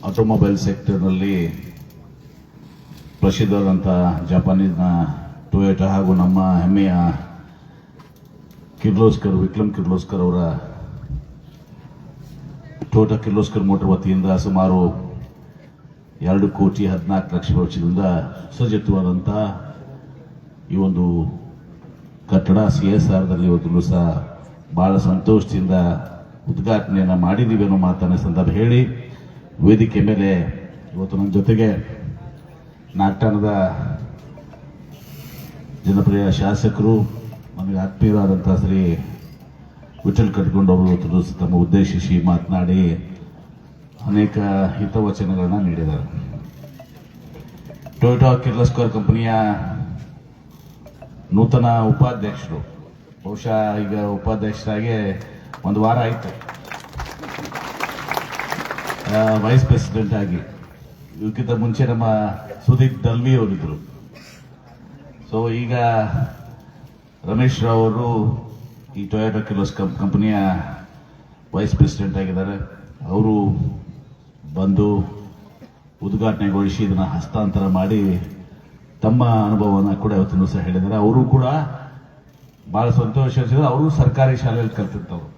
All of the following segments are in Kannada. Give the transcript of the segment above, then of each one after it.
ಆಟೋಮೊಬೈಲ್ ಸೆಕ್ಟರ್ನಲ್ಲಿ ಪ್ರಸಿದ್ಧವಾದಂಥ ಜಪಾನೀಸ್ನ ಟೊಯೋಟಾ ಹಾಗೂ ನಮ್ಮ ಹೆಮ್ಮೆಯ ವಿಕ್ರಮ್ ಕಿರ್ಲೋಸ್ಕರ್ ಅವರ ಟೊಯೋಟಾ ಕಿರ್ಲೋಸ್ಕರ್ ಮೋಟರ್ ವತಿಯಿಂದ ಸುಮಾರು 2,14,00,000 ವೆಚ್ಚದಿಂದ ಸುಸಜ್ಜಿತವಾದಂಥ ಈ ಒಂದು ಕಟ್ಟಡ CSRದಲ್ಲಿ ಇವತ್ತು ಸಹ ಬಹಳ ಸಂತೋಷದಿಂದ ಉದ್ಘಾಟನೆಯನ್ನು ಮಾಡಿದ್ದೀವಿ ಅನ್ನೋ ಮಾತನ್ನ ಸಂದರ್ಭ ಹೇಳಿ, ವೇದಿಕೆ ಮೇಲೆ ಇವತ್ತು ನನ್ನ ಜೊತೆಗೆ ನಾಗಠಾಣದ ಜನಪ್ರಿಯ ಶಾಸಕರು, ನಮಗೆ ಆತ್ಮೀಯರಾದಂಥ ಶ್ರೀ ವಿಠಲ್ ಕಟ್ಕೊಂಡು ಅವರು ಇವತ್ತು ತಮ್ಮ ಉದ್ದೇಶಿಸಿ ಮಾತನಾಡಿ ಅನೇಕ ಹಿತವಚನಗಳನ್ನ ನೀಡಿದ್ದಾರೆ. ಟೊಯೋಟಾ ಕಿರ್ಲೋಸ್ಕರ್ ಕಂಪನಿಯ ನೂತನ ಉಪಾಧ್ಯಕ್ಷರು, ಬಹುಶಃ ಈಗ ಉಪಾಧ್ಯಕ್ಷರಾಗಿ ಒಂದು ವಾರ ಆಯಿತು, ವೈಸ್ ಪ್ರೆಸಿಡೆಂಟ್ ಆಗಿ. ಇದಕ್ಕಿಂತ ಮುಂಚೆ ನಮ್ಮ ಸುದೀಪ್ ದಲ್ವಿ ಅವರಿದ್ರು. ಸೊ ಈಗ ರಮೇಶ್ ರಾವ್ ಅವರು ಈ ಟೊಯೋಟಾ ಕಿರ್ಲೋಸ್ಕರ್ ಕಂಪನಿಯ ವೈಸ್ ಪ್ರೆಸಿಡೆಂಟ್ ಆಗಿದ್ದಾರೆ. ಅವರು ಬಂದು ಉದ್ಘಾಟನೆಗೊಳಿಸಿ ಇದನ್ನು ಹಸ್ತಾಂತರ ಮಾಡಿ ತಮ್ಮ ಅನುಭವವನ್ನು ಕೂಡ ಇವತ್ತಿನ ಸಹ ಹೇಳಿದ್ದಾರೆ. ಅವರು ಕೂಡ ಬಹಳ ಸಂತೋಷ ಅನಿಸಿದ್ರೆ. ಅವರು ಸರ್ಕಾರಿ ಶಾಲೆಯಲ್ಲಿ ಕಲ್ತಿರ್ತವ್ರು,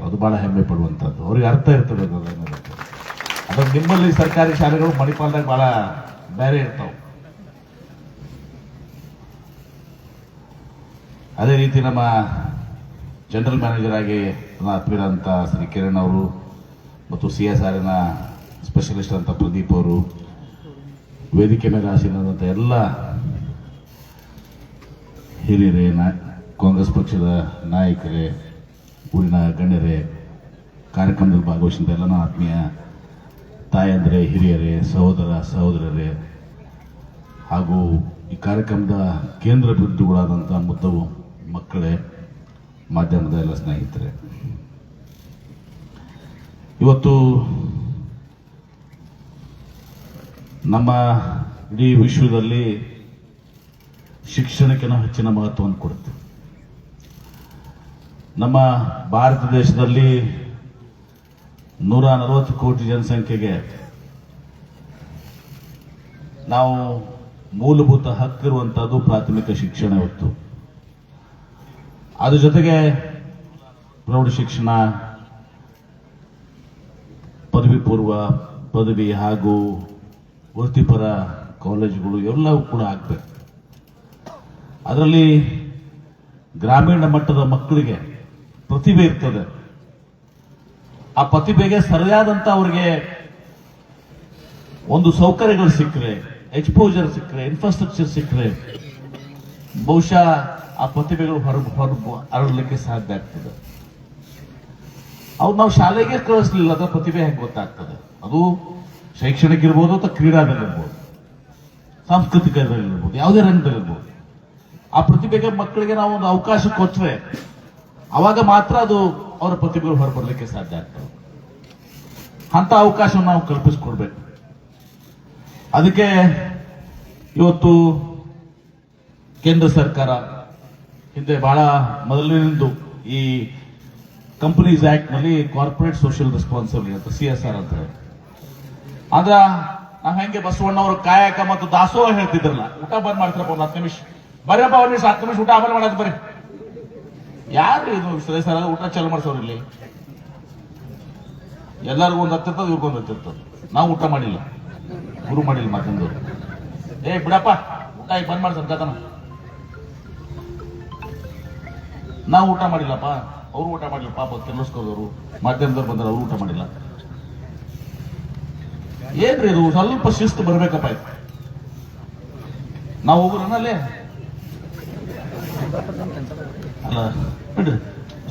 ಅದು ಬಹಳ ಹೆಮ್ಮೆ ಪಡುವಂಥದ್ದು. ಅವ್ರಿಗೆ ಅರ್ಥ ಇರ್ತದೆ ಅದ್ರ ನಿಮ್ಮಲ್ಲಿ ಸರ್ಕಾರಿ ಶಾಲೆಗಳು ಮಣಿಪಾಲದಾಗ ಬಹಳ ಬೇರೆ ಇರ್ತಾವೆ. ಅದೇ ರೀತಿ ನಮ್ಮ ಜನರಲ್ ಮ್ಯಾನೇಜರ್ ಆಗಿ ಆತ್ಮೀಯರಾದಂಥ ಶ್ರೀ ಕಿರಣ್ ಅವರು ಮತ್ತು CSRನ ಸ್ಪೆಷಲಿಸ್ಟ್ ಅಂತ ಪ್ರದೀಪ್ ಅವರು, ವೇದಿಕೆ ಮೇಲೆ ಆಸೀನರಾದಂಥ ಎಲ್ಲ ಹಿರಿಯರೇ, ಕಾಂಗ್ರೆಸ್ ಪಕ್ಷದ ನಾಯಕರೇ, ಊರಿನ ಗಣ್ಯರೇ, ಕಾರ್ಯಕ್ರಮದಲ್ಲಿ ಭಾಗವಹಿಸಿದ ಎಲ್ಲ ಆತ್ಮೀಯ ತಾಯಂದ್ರೆ, ಹಿರಿಯರೇ, ಸಹೋದರರೇ ಹಾಗೂ ಈ ಕಾರ್ಯಕ್ರಮದ ಕೇಂದ್ರ ಬಿಂದುಗಳಾದಂಥ ಮುದ್ದು ಮಕ್ಕಳೇ, ಮಾಧ್ಯಮದ ಎಲ್ಲ ಸ್ನೇಹಿತರೆ, ಇವತ್ತು ನಮ್ಮ ಇಡೀ ವಿಶ್ವದಲ್ಲಿ ಶಿಕ್ಷಣಕ್ಕೆ ನಾವು ಹೆಚ್ಚಿನ ಮಹತ್ವವನ್ನು ಕೊಡ್ತೇವೆ. ನಮ್ಮ ಭಾರತ ದೇಶದಲ್ಲಿ 140 ಕೋಟಿ ಜನಸಂಖ್ಯೆಗೆ ನಾವು ಮೂಲಭೂತ ಹಕ್ಕಿರುವಂತಹದ್ದು ಪ್ರಾಥಮಿಕ ಶಿಕ್ಷಣ. ಇವತ್ತು ಅದ್ರ ಜೊತೆಗೆ ಪ್ರೌಢ ಶಿಕ್ಷಣ, ಪದವಿ ಪೂರ್ವ, ಪದವಿ ಹಾಗೂ ವೃತ್ತಿಪರ ಕಾಲೇಜುಗಳು ಎಲ್ಲವೂ ಕೂಡ ಆಗ್ಬೇಕು. ಅದರಲ್ಲಿ ಗ್ರಾಮೀಣ ಮಟ್ಟದ ಮಕ್ಕಳಿಗೆ ಪ್ರತಿಭೆ ಇರ್ತದೆ. ಆ ಪ್ರತಿಭೆಗೆ ಸರಿಯಾದಂತ ಅವರಿಗೆ ಒಂದು ಸೌಕರ್ಯಗಳು ಸಿಕ್ಕರೆ, ಎಕ್ಸ್ಪೋಜರ್ ಸಿಕ್ಕರೆ, ಇನ್ಫ್ರಾಸ್ಟ್ರಕ್ಚರ್ ಸಿಕ್ಕರೆ ಬಹುಶಃ ಆ ಪ್ರತಿಭೆಗಳು ಹರಡಲಿಕ್ಕೆ ಸಾಧ್ಯ ಆಗ್ತದೆ. ಅವ್ರು ನಾವು ಶಾಲೆಗೆ ಕಳಿಸ್ಲಿಲ್ಲ ಅದರ ಪ್ರತಿಭೆ ಹೆಂಗೆ ಗೊತ್ತಾಗ್ತದೆ? ಅದು ಶೈಕ್ಷಣಿಕ ಇರ್ಬೋದು ಅಥವಾ ಕ್ರೀಡಾದಲ್ಲಿರ್ಬೋದು, ಸಾಂಸ್ಕೃತಿಕದಲ್ಲಿರ್ಬೋದು, ಯಾವುದೇ ರಂಗದಲ್ಲಿರ್ಬೋದು. ಆ ಪ್ರತಿಭೆಗೆ ಮಕ್ಕಳಿಗೆ ನಾವು ಒಂದು ಅವಕಾಶ ಕೊಟ್ಟರೆ ಅವಾಗ ಮಾತ್ರ ಅದು ಅವರ ಪ್ರತಿಭೆಗಳು ಹೊರಬರಲಿಕ್ಕೆ ಸಾಧ್ಯ ಆಗ್ತದೆ. ಅಂತ ಅವಕಾಶವನ್ನು ನಾವು ಕಲ್ಪಿಸಿಕೊಡ್ಬೇಕು. ಅದಕ್ಕೆ ಇವತ್ತು ಕೇಂದ್ರ ಸರ್ಕಾರ ಹಿಂದೆ ಬಹಳ ಮೊದಲಿನಿಂದ ಈ ಕಂಪನೀಸ್ ಆಕ್ಟ್ ನಲ್ಲಿ ಕಾರ್ಪೊರೇಟ್ ಸೋಷಿಯಲ್ ರೆಸ್ಪಾನ್ಸಿಬಿಲಿಟಿ ಅಂತ CSR ಅಂತ ಹೇಳಿ, ಆದ್ರ ನಾವ್ ಹೆಂಗೆ ಬಸವಣ್ಣವರು ಕಾಯಕ ಮತ್ತು ದಾಸೋಹ ಹೇಳ್ತಿದ್ರಲ್ಲ, ಊಟ ಬಂದ್ ಮಾಡ್ತಾರಪ್ಪ ಒಂದು 10 ನಿಮಿಷ, ಬರ್ರಪ್ಪ ಒಂದು 10 ನಿಮಿಷ ಊಟ ಆಮೇಲೆ ಮಾಡೋದು ಬರ್ರಿ. ಯಾರು ಇದು ಸರ್ ಊಟ ಚಾಲು ಮಾಡ್ಸೋರು ಇಲ್ಲಿ? ಎಲ್ಲರಿಗೂ ಒಂದು ಹತ್ತಿರ್ತದೆ, ಇವ್ರಿಗೊಂದು ಹತ್ತಿರ್ತದೆ. ನಾವು ಊಟ ಮಾಡಿಲ್ಲ, ಗುರು ಮಾಡಿಲ್ಲ ಮಾತಂದವ್ರು. ಬಿಡಪ್ಪ ಊಟ ಈಗ ಬಂದ್ ಮಾಡ್ಸಂತಾನ. ನಾವು ಊಟ ಮಾಡಿಲ್ಲಪ್ಪ, ಅವ್ರು ಊಟ ಮಾಡಿಲ್ಲ. ಪಾಪ ಕಿರ್ಲೋಸ್ಕರ್ದವರು ಮಾಧ್ಯಮದವ್ರು ಬಂದ್ರೆ ಅವ್ರು ಊಟ ಮಾಡಿಲ್ಲ. ಏನ್ರಿ ಇದು? ಸ್ವಲ್ಪ ಶಿಸ್ತು ಬರ್ಬೇಕಪ್ಪ. ಇದು ನಾವು ಹೋಗೋರನಲ್ಲೇ ಅಲ್ಲ ಬಿಡ್ರಿ.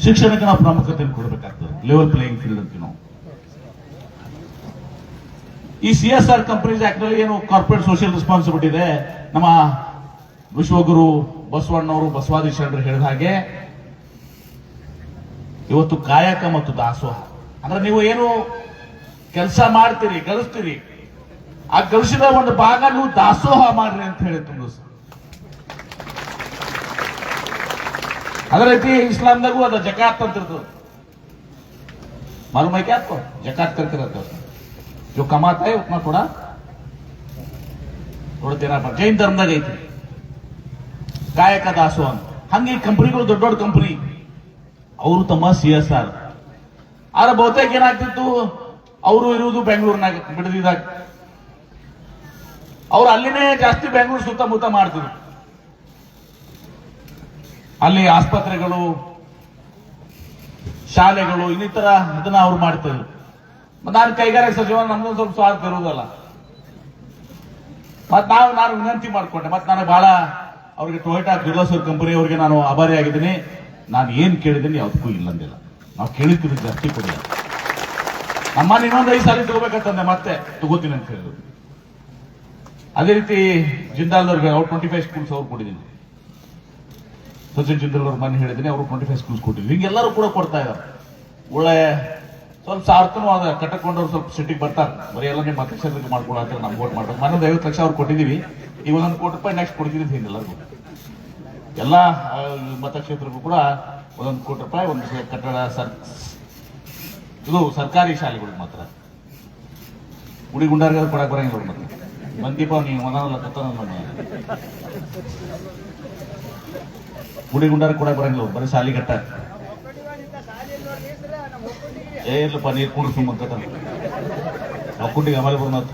ಶಿಕ್ಷಣಕ್ಕೆ ನಾವು ಪ್ರಾಮುಖ್ಯತೆ ಕೊಡಬೇಕಾಗ್ತದೆ. ಲೆವೆಲ್ ಪ್ಲೇಯಿಂಗ್ ಫೀಲ್ಡ್ ಅಂತೀವಿ ನಾವು. ಈ CSR ಕಂಪನೀಸ್ ಆಕ್ಟ್ ನಲ್ಲಿ ಏನು ಕಾರ್ಪೊರೇಟ್ ಸೋಷಿಯಲ್ ರೆಸ್ಪಾನ್ಸಿಬಿಲಿಟಿ ಇದೆ, ನಮ್ಮ ವಿಶ್ವಗುರು ಬಸವಣ್ಣವರು, ಬಸವಾದಿ ಶರಣರು ಹೇಳಿದ ಹಾಗೆ ಇವತ್ತು ಕಾಯಕ ಮತ್ತು ದಾಸೋಹ ಅಂದ್ರೆ ನೀವು ಏನು ಕೆಲಸ ಮಾಡ್ತೀರಿ, ಗಳಿಸ್ತೀರಿ, ಆ ಗಳಿಸಿದ ಒಂದು ಭಾಗ ನೀವು ದಾಸೋಹ ಮಾಡ್ರಿ ಅಂತ ಹೇಳಿ ತುಂಬ. ಅದೇ ರೀತಿ ಇಸ್ಲಾಂದಾಗೂ ಅದ ಜಕಾತ್ ಅಂತ ಇರ್ತದೆ. मालूम है क्या आपको? जकात करते रहते हो, जो कमाता है उतना थोड़ा थोड़ा देना पड़. ಜೈನ್ ಧರ್ಮದಾಗ ಐತಿ ಕಾಯಕ ದಾಸು ಅಂತ. ಹಂಗೆ ಕಂಪನಿಗಳು ದೊಡ್ಡ ದೊಡ್ಡ ಕಂಪನಿ ಅವರು ತಮ್ಮ CSR. ಆದ್ರೆ ಬಹುತೇಕ ಏನಾಗ್ತಿತ್ತು, ಅವರು ಇರುವುದು ಬೆಂಗಳೂರಿನಾಗ ಬಿಡದಿದಾಗ, ಅವ್ರು ಅಲ್ಲಿನೇ ಜಾಸ್ತಿ ಬೆಂಗಳೂರು ಸುತ್ತಮುತ್ತ ಮಾಡ್ತಿದ್ರು. ಅಲ್ಲಿ ಆಸ್ಪತ್ರೆಗಳು, ಶಾಲೆಗಳು, ಇನ್ನಿತರ ಇದನ್ನ ಅವ್ರು ಮಾಡ್ತಿದ್ರು. ನಾನು ಕೈಗಾರಿಕಾ ಸಚಿವ, ನಮ್ದು ಸ್ವಲ್ಪ ಸ್ವಾರ್ಥ ಇರುವುದಲ್ಲ. ನಾನು ವಿನಂತಿ ಮಾಡ್ಕೊಂಡೆ. ಮತ್ತೆ ನನಗೆ ಬಹಳ ಅವ್ರಿಗೆ ಟೊಯೋಟಾ ಕಿರ್ಲೋಸ್ಕರ್ ಕಂಪನಿ ಅವರಿಗೆ ನಾನು ಆಭಾರಿ ಆಗಿದ್ದೀನಿ. ನಾನು ಏನ್ ಕೇಳಿದ್ದೀನಿ ಯಾವುದಕ್ಕೂ ಇಲ್ಲ ಅಂದಿಲ್ಲ. ನಾವು ಕೇಳಿದ್ದೀವಿ ಜಾಸ್ತಿ ಕೊಡಿ. ನಮ್ಮ ಇನ್ನೊಂದು 5 ಸಾಲ ತಗೋಬೇಕಂತಂದೆ, ಮತ್ತೆ ತಗೋತೀನಿ ಅಂತ ಹೇಳಿದ್ರು. ಅದೇ ರೀತಿ ಜಿಂದಾಲ್ದವ್ರಿಗೆ ಅವ್ರು 25 ಸ್ಕೂಲ್ಸ್ ಅವ್ರು ಕೊಟ್ಟಿದ್ದೀನಿ. ಸಚಿನ್ ಜಿಂದಾಲ್ ಅವ್ರ ಮನೆ ಹೇಳಿದ್ದೀನಿ, ಅವರು 25 ಸ್ಕೂಲ್ಸ್ ಕೊಟ್ಟಿದ್ದೀನಿ. ಹಿಂಗೆಲ್ಲರೂ ಕೂಡ ಕೊಡ್ತಾ ಇದ್ದಾರೆ. ಒಳ್ಳೆ ಸ್ವಲ್ಪ ಸಾರ್ಥನೂ ಅದ ಕಟ್ಟಕೊಂಡವ್ರು ಸ್ವಲ್ಪ ಸಿಟಿಗೆ ಬರ್ತಾರೆ. ಬರೀ ಎಲ್ಲ ನಿಮ್ಮ ಮತಕ್ಷೇತ್ರಕ್ಕೆ ಮಾಡ್ಕೊಳತ್ತಾರೆ, ನಮ್ಗೆ ವೋಟ್ ಮಾಡ್ಬೇಕು. ಮನೊಂದು 50 ಲಕ್ಷ ಅವ್ರು ಕೊಟ್ಟಿದ್ದೀವಿ. ಈಗ 1 ಕೋಟಿ ರೂಪಾಯಿ ನೆಕ್ಸ್ಟ್ ಕೊಡ್ತೀನಿ ಅಂತ ಹಿಂಗೆಲ್ಲರಿಗೂ. ಎಲ್ಲ ಮತಕ್ಷೇತ್ರಕ್ಕೂ ಕೂಡ 1 ಕೋಟಿ ರೂಪಾಯಿ ಒಂದು ಕಟ್ಟಡ ಇದು ಸರ್ಕಾರಿ ಶಾಲೆಗಳಿಗೆ ಮಾತ್ರ. ಗುಡಿಗುಂಡಾರ್ಗ ಕೊಡಕ್ ಬರಂಗಿಲ್ಲ. ಮತ್ತೆ ಮಂದೀಪ ನೀವು ಮನಲ್ಲ ಗುಡಿಗುಂಡಾರ ಕೊಡಕ್ ಬರಂಗಿಲ್ಲ, ಬರೀ ಶಾಲಿ ಕಟ್ಟ ಇರ್ಲಪ್ಪ, ನೀರು ಕುಂಡ್ರು ಸುಮ್ಮಂತ ಒಕ್ಕುಂಡಿಗೆ ಆಮೇಲೆ ಬರೋದು.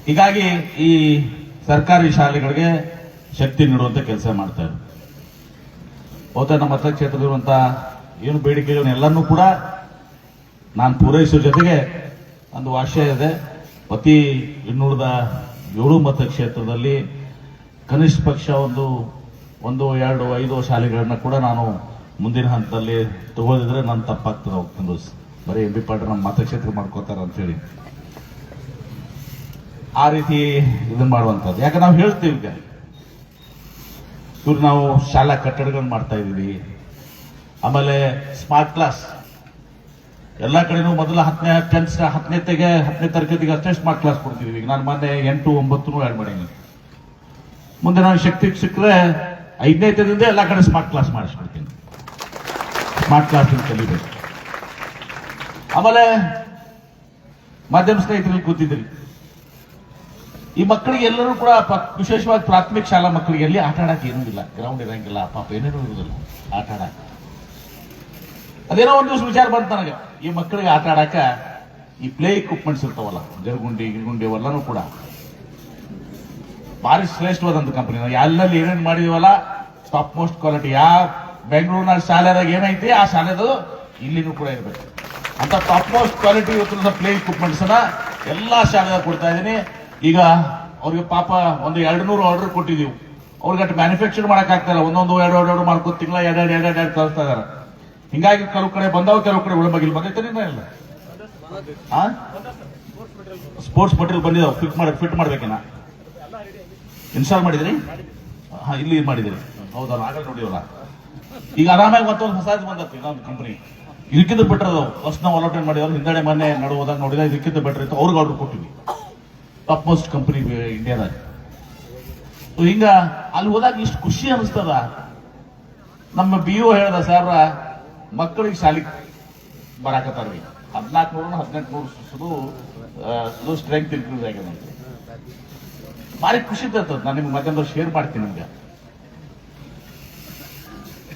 ಹೀಗಾಗಿ ಈ ಸರ್ಕಾರಿ ಶಾಲೆಗಳಿಗೆ ಶಕ್ತಿ ನೀಡುವಂತ ಕೆಲಸ ಮಾಡ್ತಾರೆ. ಬಹುತೇಕ ನಮ್ಮ ಮತಕ್ಷೇತ್ರದಲ್ಲಿರುವಂತ ಏನು ಬೇಡಿಕೆಗಳನ್ನು ಎಲ್ಲನ್ನೂ ಕೂಡ ನಾನು ಪೂರೈಸುವ ಜೊತೆಗೆ ಒಂದು ಆಶಯ ಇದೆ. ಪ್ರತಿ ಇನ್ನುಳಿದ 7 ಮತಕ್ಷೇತ್ರದಲ್ಲಿ ಕನಿಷ್ಠ ಪಕ್ಷ ಒಂದು 2, 5 ಶಾಲೆಗಳನ್ನ ಕೂಡ ನಾನು ಮುಂದಿನ ಹಂತದಲ್ಲಿ ತಗೋದಿದ್ರೆ ನಾನು ತಪ್ಪಾಗ್ತದೆ ಹೋಗ್ತೀನಿ. ಬರೀ MB ಪಾಟೀಲ್ ನಮ್ಮ ಮತಕ್ಷೇತ್ರ ಮಾಡ್ಕೋತಾರ ಅಂತ ಹೇಳಿ ಆ ರೀತಿ ಇದನ್ನ ಮಾಡುವಂಥದ್ದು. ಯಾಕೆ ನಾವು ಹೇಳ್ತೀವಿ, ಈಗ ಇವ್ರು ನಾವು ಶಾಲಾ ಕಟ್ಟಡಗಳನ್ನ ಮಾಡ್ತಾ ಇದೀವಿ. ಆಮೇಲೆ ಸ್ಮಾರ್ಟ್ ಕ್ಲಾಸ್ ಎಲ್ಲ ಕಡೆನೂ ಮೊದಲ 10ನೇ ತರಗತಿಗೆ ಅಷ್ಟೇ ಸ್ಮಾರ್ಟ್ ಕ್ಲಾಸ್ ಕೊಡ್ತಿದ್ವಿ. ಈಗ ನಾನು ಮೊನ್ನೆ 8, 9 ಆ್ಯಡ್ ಮಾಡೀನಿ. ಮುಂದೆ ನಾನು ಶಕ್ತಿ ಸಿಕ್ಕರೆ 5ನೇ ತರದಿಂದ ಎಲ್ಲ ಕಡೆ ಸ್ಮಾರ್ಟ್ ಕ್ಲಾಸ್ ಮಾಡಿಸ್ಬಿಡ್ತೀನಿ. ಸ್ಮಾರ್ಟ್ ಕ್ಲಾಸ್ ಕಲಿಬೇಕು. ಆಮೇಲೆ ಮಾಧ್ಯಮ ಸ್ನೇಹಿತರಲ್ಲಿ ಕೂತಿದ್ರಿ, ಈ ಮಕ್ಕಳಿಗೆ ಎಲ್ಲರೂ ಕೂಡ ವಿಶೇಷವಾಗಿ ಪ್ರಾಥಮಿಕ ಶಾಲಾ ಮಕ್ಕಳಿಗೆ ಎಲ್ಲಿ ಆಟ ಆಡಕ್ಕೆ ಏನೂ ಇಲ್ಲ, ಗ್ರೌಂಡ್ ಇರಂಗಿಲ್ಲ, ಪಾಪ ಏನೇನೂ ಇರುವುದಿಲ್ಲ ಆಟ ಆಡಕ್ಕೆ. ಅದೇನೋ ಒಂದು ದಿವಸ ವಿಚಾರ ಬಂತು ನನಗೆ, ಈ ಮಕ್ಕಳಿಗೆ ಆಟ ಆಡಕ ಈ ಪ್ಲೇ ಇಕ್ವಿಪ್ಮೆಂಟ್ಸ್ ಇರ್ತಾವಲ್ಲ, ಜರಗುಂಡಿ ಗಿರಗುಂಡಿ ಅವೆಲ್ಲನೂ ಕೂಡ ಭಾರಿ ಶ್ರೇಷ್ಠವಾದಂತ ಕಂಪನಿ. ನಾವು ಎಲ್ಲಲ್ಲಿ ಏನೇನು ಮಾಡಿದೀವಲ್ಲ ಟಾಪ್ ಮೋಸ್ಟ್ ಕ್ವಾಲಿಟಿ. ಯಾವ ಬೆಂಗಳೂರಿನ ಶಾಲೆದಾಗ ಏನೈತಿ ಆ ಶಾಲೆದು ಇಲ್ಲಿನೂ ಕೂಡ ಇರಬೇಕು ಅಂತ ಟಾಪ್ ಮೋಸ್ಟ್ ಕ್ವಾಲಿಟಿ ಇವತ್ತು ಪ್ಲೇ ಇಕ್ವಿಪ್ಮೆಂಟ್ಸ್ ಅನ್ನ ಎಲ್ಲಾ ಶಾಲೆದಾಗ ಕೊಡ್ತಾ ಇದ್ದೀನಿ. ಈಗ ಅವ್ರಿಗೆ ಪಾಪ ಒಂದು 200 ಆರ್ಡರ್ ಕೊಟ್ಟಿದೀವಿ. ಅವ್ರಿಗೆ ಮ್ಯಾನುಫ್ಯಾಕ್ಚರ್ ಮಾಡಕ್ ಆಗ್ತಾಯಿಲ್ಲ. 1 2 ಮಾಡ್ಕೋ ತಿಂಗಳ 2 ಕಳಿಸ್ತಾ ಇದಾರೆ. ಹಿಂಗಾಗಿ ಕೆಲವು ಕಡೆ ಬಂದಾವ, ಕೆಲವು ಕಡೆ ಉಳಬಾಗಿಲ್ ಬಂದೈತೆ ಇಲ್ಲ. ಸ್ಪೋರ್ಟ್ಸ್ ಮಟೀರಿಯಲ್ ಬಂದಿದಾವೆ, ಫಿಟ್ ಮಾಡ್ಬೇಕೇನ ಇನ್ಸ್ಟಾಲ್ ಮಾಡಿದ್ರಿ? ಇಲ್ಲಿ ಮಾಡಿದಿರಿ, ಹೌದಲ್ಲ, ಆಗಲ್ಲ ನೋಡಿವಲ್ಲ. ಈಗ ಆರಾಮಾಗಿ ಮತ್ತೊಂದು ಹೊಸದು ಬಂದತ್ತು, ಇನ್ನೊಂದು ಕಂಪನಿ ಇದಕ್ಕಿಂತ ಬೆಟರ್ ಅದಾವ. ಫಸ್ಟ್ ನಾವು ಅಲಾಟ್ಮೆಂಟ್ ಮಾಡಿದವ್ರು ಹಿಂದಡೆ ಮೊನ್ನೆ ನಡುವುದಾಗ ನೋಡಿದ, ಇದಕ್ಕಿಂತ ಬೆಟರ್ ಇತ್ತು, ಅವ್ರಿಗೆ ಆರ್ಡರ್ ಕೊಟ್ಟಿವಿ. ಟಾಪ್ ಮೋಸ್ಟ್ ಕಂಪನಿ ಇಂಡಿಯಾದಾಗ. ಹಿಂಗ ಅಲ್ಲಿ ಹೋದಾಗ ಇಷ್ಟು ಖುಷಿ ಅನಿಸ್ತದ. ನಮ್ಮ BO ಹೇಳ್ದ, ಸರ್ ಮಕ್ಕಳಿಗೆ ಶಾಲೆಗೆ ಬರಾಕತ್ತಾರ್ರಿ 1400-1800 ಸ್ಟ್ರೆಂತ್ ಇನ್ಕ್ರೀಸ್ ಆಗ್ಯದ. ಭಾರಿ ಖುಷಿ ಇರ್ತದ. ನಾನು ನಿಮ್ಗೆ ಮಧ್ಯಾಹ್ನ ಶೇರ್ ಮಾಡ್ತೀನಿ ನಿಮ್ಗೆ.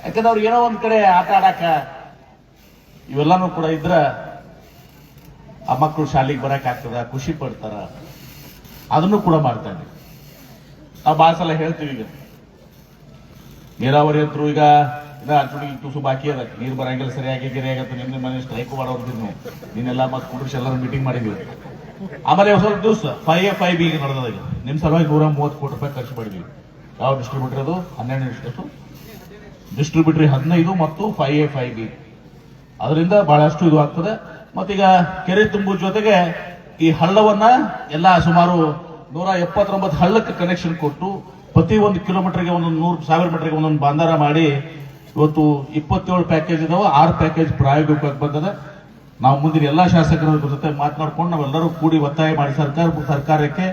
ಯಾಕಂದ್ರೆ ಅವ್ರು ಏನೋ ಒಂದ್ ಕಡೆ ಆಟ ಆಡಾಕ ಇವೆಲ್ಲಾನು ಕೂಡ ಇದ್ರ ಆ ಮಕ್ಕಳು ಶಾಲೆಗೆ ಬರಕ್ ಆಗ್ತದ, ಖುಷಿ ಪಡ್ತಾರ. ಅದನ್ನು ಕೂಡ ಮಾಡ್ತಾ ಇದ್ದೀವಿ. ನಾವು ಬಹಳ ಸಲ ಹೇಳ್ತೀವಿ, ಈಗ ನೀರಾವರಿ ಅಂತೂ ಈಗ ತುಸು ಬಾಕಿ ಅದ, ನೀರು ಬರಂಗಿಲ್ಲ, ಸರಿಯಾಗಿ ಗಿರಿಯಾಗತ್ತೆ. ನಿನ್ನೆ ಮನೆ ಸ್ಟ್ರೈಕ್ ಮಾಡೋದಿದ್ನು, ನೀನೆಲ್ಲ ಮತ್ತೆ ಕುಂಡ್ರಿಸಿ ಎಲ್ಲರೂ ಮೀಟಿಂಗ್ ಮಾಡಿದ್ವಿ. ಆಮೇಲೆ ಸ್ವಲ್ಪ ದಿವಸ 5A5B ಈಗ ನಡೆದಾಗ ನಿಮ್ ಸಲುವಾಗಿ 130 ಕೋಟಿ ರೂಪಾಯಿ ಖರ್ಚು ಮಾಡಿದ್ವಿ. ಯಾವ ಡಿಸ್ಟ್ರಿಬ್ಯೂಟರ್ ಅದು 12 ಡಿಸ್ಟ್ರಿಬ್ಯೂಟರ್ 15 ಮತ್ತು 5A5B. ಅದರಿಂದ ಬಹಳಷ್ಟು ಇದು ಆಗ್ತದೆ. ಮತ್ತೀಗ ಕೆರೆ ತುಂಬುವ ಜೊತೆಗೆ ಈ ಹಳ್ಳವನ್ನ ಎಲ್ಲ ಸುಮಾರು 179 ಹಳ್ಳಕ್ಕೆ ಕನೆಕ್ಷನ್ ಕೊಟ್ಟು ಪ್ರತಿ 1 ಕಿಲೋಮೀಟರ್ಗೆ 100,000 ಮೀಟರ್ಗೆ ಒಂದೊಂದು ಬಾಂಧಾರ ಮಾಡಿ ಇವತ್ತು 27 ಪ್ಯಾಕೇಜ್ ಇದಾವೆ. 6 ಪ್ಯಾಕೇಜ್ ಪ್ರಾಯೋಗಿಕವಾಗಿ ಬಂದದ. ನಾವು ಮುಂದಿನ ಎಲ್ಲಾ ಶಾಸಕರ ಜೊತೆ ಮಾತನಾಡ್ಕೊಂಡು ನಾವೆಲ್ಲರೂ ಕೂಡಿ ಒತ್ತಾಯ ಮಾಡಿ ಸರ್ಕಾರಕ್ಕೆ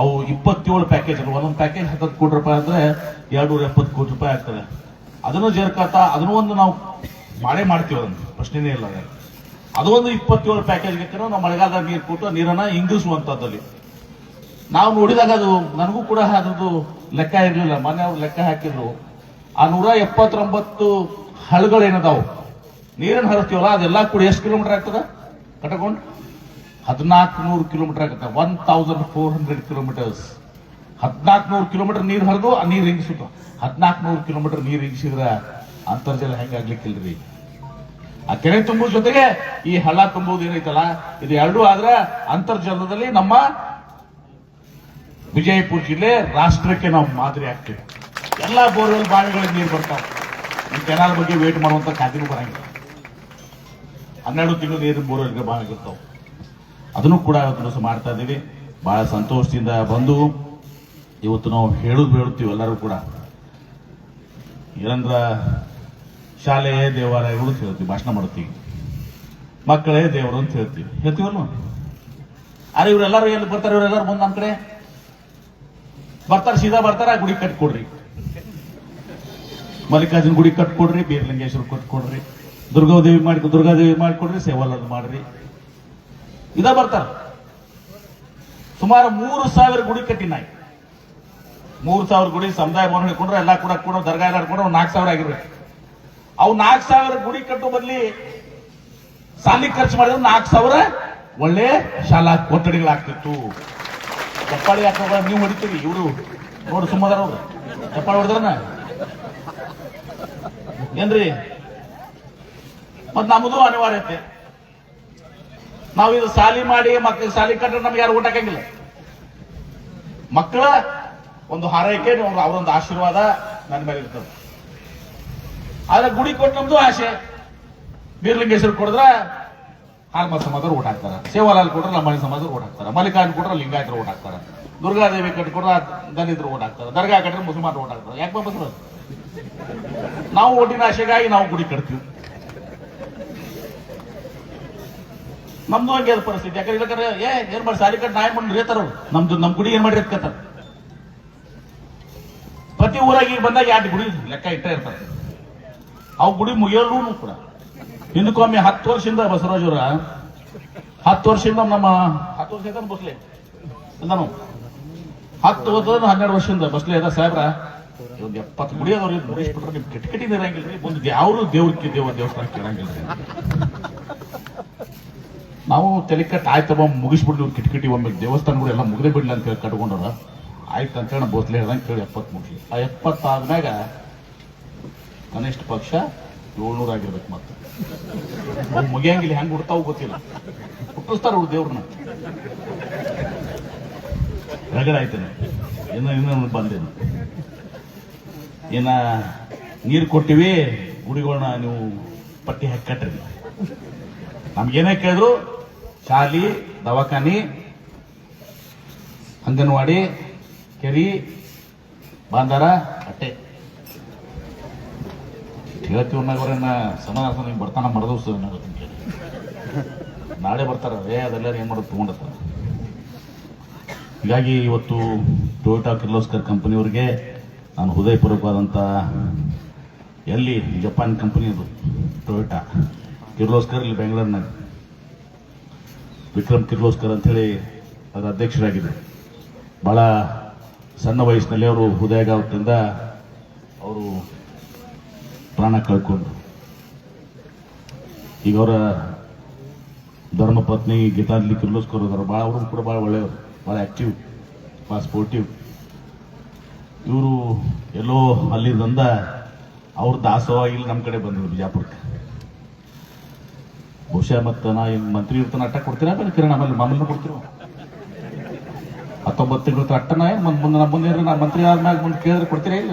ಅವು 27 ಪ್ಯಾಕೇಜ್, ಒಂದೊಂದು ಪ್ಯಾಕೇಜ್ 10 ಕೋಟಿ ರೂಪಾಯಿ ಅಂದ್ರೆ 270 ಕೋಟಿ ರೂಪಾಯಿ ಆಗ್ತದೆ. ಅದನ್ನು ಸೇರ್ಕೊತಾ ಅದನ್ನು ಒಂದು ನಾವು ಮಾಡೇ ಮಾಡ್ತೀವಿ ಅದನ್ನು, ಪ್ರಶ್ನೆನೇ ಇಲ್ಲ. ಅದು ಒಂದು 27 ಪ್ಯಾಕೇಜ್ಗೆ ನಾವು ಮಳೆಗಾಲದಾಗ ನೀರು ಕೊಟ್ಟು ನೀರನ್ನ ಇಂಗಿಸುವಂತದ್ದಲ್ಲಿ ನಾವು ನೋಡಿದಾಗ ಅದು ನನಗೂ ಕೂಡ ಅದ್ರದ್ದು ಲೆಕ್ಕ ಇರಲಿಲ್ಲ. ಮೊನ್ನೆ ಅವ್ರು ಲೆಕ್ಕ ಹಾಕಿದ್ರು, ಆ 179 ಹಳ್ಳಗಳೇನದಾವು ನೀರನ್ನು ಹರಿಸ್ತೀವಲ್ಲ ಅದೆಲ್ಲ ಕೂಡ ಎಷ್ಟು ಕಿಲೋಮೀಟರ್ ಆಗ್ತದ ಕಟ್ಕೊಂಡು 1400 ಕಿಲೋಮೀಟರ್ ಆಗುತ್ತೆ. 1400 ಕಿಲೋಮೀಟರ್ಸ್, 1400 ಕಿಲೋಮೀಟರ್ ನೀರು ಹರಿದು ಆ ನೀರು ಹಿಂಗಿಸುತ್ತ. 1400 ಕಿಲೋಮೀಟರ್ ನೀರು ಹಿಂಗಿಸಿದ್ರೆ ಅಂತರ್ಜಲ ಹೆಂಗಾಗ್ಲಿಕ್ಕಿಲ್ರಿ. ಆ ಕೆರೆ ತುಂಬುವ ಜೊತೆಗೆ ಈ ಹಳ್ಳ ತುಂಬುವುದು ಏನೈತಲ್ಲ ಇದು ಎರಡೂ ಆದ್ರೆ ಅಂತರ್ಜಲದಲ್ಲಿ ನಮ್ಮ ವಿಜಯಪುರ ಜಿಲ್ಲೆ ರಾಷ್ಟ್ರಕ್ಕೆ ನಾವು ಮಾದರಿ ಆಗ್ತೀವಿ. ಎಲ್ಲ ಬೋರ್ವೆಲ್ ಬಾವಿಗಳಿಗೆ ನೀರು ಬರ್ತಾವೆ. ಈ ಕೆನಾಲ್ ಬಗ್ಗೆ ವೇಟ್ ಮಾಡುವಂತ ಖಾತೆನೂ ಬರಂಗಿಲ್ಲ. 12 ತಿಂಗಳು ನೀರಿನ ಬೋರ್ವೆಲ್ಗೆ ಬಾವಿಗಿರ್ತಾವೆ. ಅದನ್ನು ಕೂಡ ಇವತ್ತು ಮಾಡ್ತಾ ಇದ್ದೀವಿ. ಬಹಳ ಸಂತೋಷದಿಂದ ಬಂದು ಇವತ್ತು ನಾವು ಹೇಳುತ್ತೀವಿ ಎಲ್ಲರೂ ಕೂಡ. ಏನಂದ್ರ ಶಾಲೆ ದೇವಾಲಯಗಳು ಅಂತ ಹೇಳ್ತೀವಿ, ಭಾಷಣ ಮಾಡುತ್ತೀವಿ. ಮಕ್ಕಳೇ ದೇವರು ಅಂತ ಹೇಳ್ತೀವಲ್ಲ. ಅರೆ ಇವರೆಲ್ಲರೂ ಎಲ್ಲಿ ಬರ್ತಾರೆ? ಇವರೆಲ್ಲರೂ ಮುಂದೆ ನಮ್ಮ ಕಡೆ ಬರ್ತಾರೆ, ಸೀದಾ ಬರ್ತಾರ. ಗುಡಿ ಕಟ್ಕೊಡ್ರಿ, ಮಲ್ಲಿಕಾರ್ಜುನ ಗುಡಿ ಕಟ್ಕೊಡ್ರಿ, ಬೀರಲಿಂಗೇಶ್ವರ ಕಟ್ಕೊಡ್ರಿ, ದುರ್ಗಾದೇವಿ ಮಾಡಿಕೊಡ್ರಿ, ಸೇವಾಲಾದ ಮಾಡ್ರಿ, ಇದ ಬರ್ತಾರ. ಸುಮಾರು 3000 ಗುಡಿ ಕಟ್ಟಿನ 3000 ಗುಡಿ ಸಮುದಾಯ ಭವನ ಹಿಡ್ಕೊಂಡ್ರೆ ಎಲ್ಲ ಕೂಡ ದರ್ಗಾ ಎಲ್ಲ ಹಿಡ್ಕೊಂಡ್ರೆ 4000 ಆಗಿರ್ಬೇಕು. ಅವು 4000 ಗುಡಿ ಕಟ್ಟೋ ಬದಲಿ ಸಾಲಿ ಖರ್ಚು ಮಾಡಿದ್ರೆ 4000 ಒಳ್ಳೆ ಶಾಲಾ ಕೊಠಡಿಗಳಾಗ್ತಿತ್ತು. ಚಪ್ಪಾಳಿ ಹಾಕೋಗ ನೀವು ಹೊಡಿತೀವಿ, ಇವರು ನೋಡಿ ಸುಮ್ಮದಾರ ಅವ್ರು ಚಪ್ಪಾಳಿ ಹೊಡೆದ್ರನ ಏನ್ರಿ? ಮತ್ ನಮ್ಮದು ಅನಿವಾರ್ಯತೆ. ನಾವು ಇದು ಸಾಲಿ ಮಾಡಿ ಮಕ್ಕಳಿಗೆ ಸಾಲಿ ಕಟ್ಟರೆ ನಮ್ಗೆ ಯಾರು ಊಟ ಹಾಕಂಗಿಲ್ಲ. ಮಕ್ಕಳ ಒಂದು ಹಾರೈಕೆ, ಅವರೊಂದು ಆಶೀರ್ವಾದ ನನ್ನ ಮೇಲೆ ಇರ್ತದೆ. ಆದ್ರೆ ಗುಡಿ ಕೊಟ್ಟು ನಮ್ದು ಆಸೆ. ಬೀರಲಿಂಗೇಶ್ವರ ಕೊಡಿದ್ರ ಹಾಲ್ಮ ಸಮಾಜರು ಓಟ್ ಹಾಕ್ತಾರ, ಸೇವಾಲಾಲ್ ಕೊಟ್ರೆ ಲಂಬಾಣಿ ಸಮಾಜರು ಓಟ್ ಹಾಕ್ತಾರ, ಮಲ್ಲಿಕಾರ್ಜುನ ಕೊಟ್ರೆ ಲಿಂಗಾಯತರು ಓಟ್ ಹಾಕ್ತಾರ, ದುರ್ಗಾದೇವಿ ಕಟ್ಟಿ ಕೊಟ್ರೆ ದಲಿತರು ಓಟ್ ಹಾಕ್ತಾರ, ದರ್ಗಾ ಕಟ್ಟಿದ್ರೆ ಮುಸಲ್ಮಾನರು ಓಟ್ ಹಾಕ್ತಾರ. ಯಾಕೆ ಬಸ್ರು? ನಾವು ಓಟಿನ ಆಶೆಗಾಗಿ ನಾವು ಗುಡಿ ಕಟ್ತೀವಿ. ನಮ್ದು ಹಂಗೆ ಅದ ಪರಿಸ್ಥಿತಿ. ಯಾಕಂದ್ರೆ ಇಲ್ಲಕಂದ್ರೆ ಏನ್ ಮಾಡಿ ಸಾಲಿ ಕಟ್ಟಿ ನಾಯಿ ಮಾಡಿ ರೇತಾರ. ನಮ್ ಗುಡಿ ಏನ್ ಮಾಡಿ ಕತ್ತಾರ. ಪ್ರತಿ ಊರಾಗಿ ಬಂದಾಗ 2 ಗುಡಿ ಲೆಕ್ಕ ಇಟ್ಟೇ ಇರ್ತಾರೆ. ಅವು ಗುಡಿ ಮುಗಿಯಲ್ಲೂ ಕೂಡ ಹಿಂದಕ್ಕೊಮ್ಮೆ 10 ವರ್ಷದಿಂದ ಬಸವರಾಜವ್ರ 10 ವರ್ಷದಿಂದ ನಮ್ಮ 10 ವರ್ಷದಿಂದ ಬಸ್ಲೆ ನಾನು 10 12 ವರ್ಷದಿಂದ ಬಸ್ಲೆ ಅದ ಸಾಹೇಬ್ರ. ಒಂದು 70 ಗುಡಿ ಅದ್ರಿಗೆ ಮುಗಿಸ್ಬಿಟ್ರೆ ನಿಮ್ ಕಿಟಕಿಟಿ ಇರಂಗಿಲ್ರಿ. ಒಂದು ಯಾವ್ದು ದೇವಸ್ಥಾನ ಕೇಳಂಗಿಲ್ರಿ. ನಾವು ತಲೆಕಟ್ಟು ಆಯ್ತವ ಮುಗಿಸ್ಬಿಡ್ಲಿ ಕಿಟಕಿಟಿ ಒಮ್ಮೆ ದೇವಸ್ಥಾನಗಳು ಎಲ್ಲ ಮುಗಿದೇ ಬಿಡ್ಲಿ ಅಂತ ಹೇಳಿ ಕಟ್ಕೊಂಡಾರ. ಆಯ್ತು ಅಂತೇಳಿ ಬೋಸ್ಲೆ ಹೇಳ್ದಂಗೆ ಕೇಳಿ 70 ಮುಗಿಸ್ಲಿ. ಆ 70 ಆದ್ಮ್ಯಾಗ ಕನಿಷ್ಠ ಪಕ್ಷ 700 ಆಗಿರ್ಬೇಕು. ಮತ್ತೆ ಮುಗಿಯಂಗಿಲ್ಲ, ಹೆಂಗ್ ಹುಡ್ತಾವ್ ಗೊತ್ತಿಲ್ಲ. ಹುಟ್ಟಿಸ್ತಾರ ಅವ್ರು ದೇವ್ರನ್ನ. ರಗಡ ಆಯ್ತೇನೆ. ಇನ್ನು ಬಂದೇನು ನೀರು ಕೊಟ್ಟಿವಿ, ಗುಡಿಗಳನ್ನ ನೀವು ಪಟ್ಟಿ ಹಾಕಿ ಕಟ್ರಿ. ನಮ್ಗೇನೇ ಕೇಳಿದ್ರು ಶಾಲಿ, ದವಾಖಾನಿ, ಅಂಗನವಾಡಿ, ಕೆರಿ, ಬಾಂದಾರ ಅಟ್ಟೆ ಹೇಳ್ತೀವ್ರನ್ನ ಸಮಾಧಾನ. ನಿಮ್ಗೆ ಬರ್ತಾನ ಮರದವ್ಸ ನಾಳೆ ಬರ್ತಾರ. ಅದೆಲ್ಲ ಏನ್ ಮಾಡೋದು ತಗೊಂಡಿರ್ತಾರ. ಹೀಗಾಗಿ ಇವತ್ತು ಟೊಯೋಟಾ ಕಿರ್ಲೋಸ್ಕರ್ ಕಂಪನಿಯವ್ರಿಗೆ ನಾನು ಹೃದಯಪೂರ್ವಕವಾದಂಥ, ಎಲ್ಲಿ ಜಪಾನ್ ಕಂಪನಿ ಅದು ಟೊಯೋಟಾ ಕಿರ್ಲೋಸ್ಕರ್, ಇಲ್ಲಿ ಬೆಂಗಳೂರಿನಾಗ ವಿಕ್ರಮ್ ಕಿರ್ಲೋಸ್ಕರ್ ಅಂತೇಳಿ ಅದರ ಅಧ್ಯಕ್ಷರಾಗಿದ್ದರು. ಬಹಳ ಸಣ್ಣ ವಯಸ್ಸಿನಲ್ಲಿ ಅವರು ಹೃದಯಾಘಾತದಿಂದ ಅವರು ಪ್ರಾಣ ಕಳ್ಕೊಂಡ್ರು. ಈಗ ಅವರ ಧರ್ಮಪತ್ನಿ ಗೀತಾಂಜಲಿ ಕಿರ್ಲೋಸ್ಕರ್ ಅವರು ಭಾಳ, ಅವರು ಕೂಡ ಭಾಳ ಒಳ್ಳೆಯವರು, ಭಾಳ ಆಕ್ಟಿವ್, ಭಾಳ ಸ್ಪೋರ್ಟಿವ್. ಇವರು ಎಲ್ಲೋ ಅಲ್ಲಿಂದ ಅವ್ರ ದಾಸೋಹ ಇಲ್ಲಿ ನಮ್ಮ ಕಡೆ ಬಂದಿದ್ರು ಬಿಜಾಪುರಕ್ಕೆ. ಬಹುಶಃ ಮತ್ತೆ ನಾ ಈಗ ಮಂತ್ರಿ ಇರ್ತಾನೆ ಅಟ್ಟ ಕೊಡ್ತೀರಾ ಬೇರೆ ಕಿರಣ ಮಾಮೂಲಿ ಕೊಡ್ತೀರ 19 ತಿಂಗಳ ಅಟ್ಟನ ಮುಂದೆ ನಾನು ಮಂತ್ರಿ ಆದ್ಮ್ಯಾಗ ಮುಂದೆ ಕೇಳಿದ್ರೆ ಕೊಡ್ತೀರಾ ಇಲ್ಲ?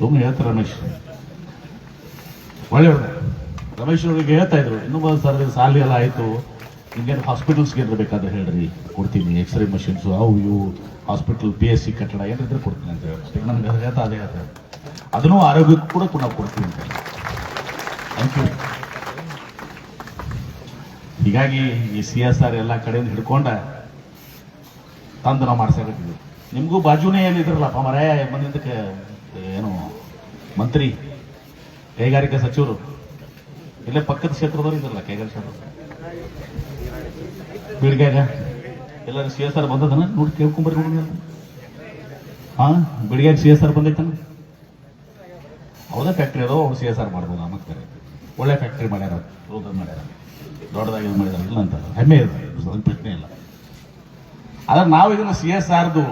ಸುಮ್ಮನೆ ಹೇಳ್ತಾರೆ ರಮೇಶ್. ಒಳ್ಳೆಯವರು ರಮೇಶ್ ಅವರಿಗೆ ಹೇಳ್ತಾ ಇದ್ರು, ಇನ್ನೂ ಸರ್ ಸಾಲಿ ಎಲ್ಲ ಆಯ್ತು, ಹಿಂಗೇನು ಹಾಸ್ಪಿಟಲ್ಸ್ಗೆ ಏನಾರ ಬೇಕಾದ್ರೆ ಹೇಳ್ರಿ, ಕೊಡ್ತೀನಿ. ಎಕ್ಸ್ರೇ ಮಷಿನ್ಸು ಅವು ಇವು, ಹಾಸ್ಪಿಟಲ್, PSC ಕಟ್ಟಡ ಏನಿದ್ರೆ ಕೊಡ್ತೀನಿ ಅಂತ ಹೇಳಿ ನಮ್ಗೆ ಹೇಳ್ತಾ ಅದೇ ಹೇಳ್ತಾರೆ. ಅದನ್ನು ಆರೋಗ್ಯಕ್ಕೂ ಕೂಡ ನಾವು ಕೊಡ್ತೀವಿ ಅಂತ. Thank you. ಹೀಗಾಗಿ ಈ CSR ಎಲ್ಲ ಕಡೆಯಿಂದ ಹಿಡ್ಕೊಂಡ ತಂದು ನಾವು ಮಾಡ್ಸಾಕತ್ತೀವಿ. ನಿಮಗೂ ಬಾಜುನೇ ಏನಿದ್ರಲ್ಲಪ್ಪ ಮರೇ ಬಂದಿದ್ದಕ್ಕೆ ಏನು ಮಂತ್ರಿ ಕೈಗಾರಿಕಾ ಸಚಿವರು ಇಲ್ಲೇ ಪಕ್ಕದ ಕ್ಷೇತ್ರದವ್ರು ಇದ್ರಲ್ಲ ಕೈಗಾರಿಕಾ ಬೀಳ್ಗ್ಯಾಗ ಎಲ್ಲರೂ ಸಿ ಎಸ್ ಆರ್ ಬಂದದನ ನೋಡಿ ಕೇಳ್ಕೊಂಬರ್ರಿ ನೋಡಿ. ಹಾ ಬೆಳಿಗ್ಗೆ ಸಿ ಎಸ್ ಆರ್ ಬಂದೈತನ ಹೌದಾ ಫ್ಯಾಕ್ಟ್ರಿ ಅದಾವ ಅವ್ರು ಸಿ ಎಸ್ ಆರ್ ಮಾಡ್ಬೋದು ಮತ್ತೆ ಒಳ್ಳೆ ಫ್ಯಾಕ್ಟ್ರಿ ಮಾಡ್ಯಾರ ಮಾಡ್ಯಾರ ದೊಡ್ಡದಾಗಿ ಮಾಡಿದಾರ ಇಲ್ಲ ಅಂತ ಹೆಮ್ಮೆ ಇದೆ ಅದನ್ನ ಪ್ರಶ್ನೆ ಇಲ್ಲ. ಆದ್ರೆ ನಾವು ಇದನ್ನ ಸಿ ಎಸ್ ಆರ್ದು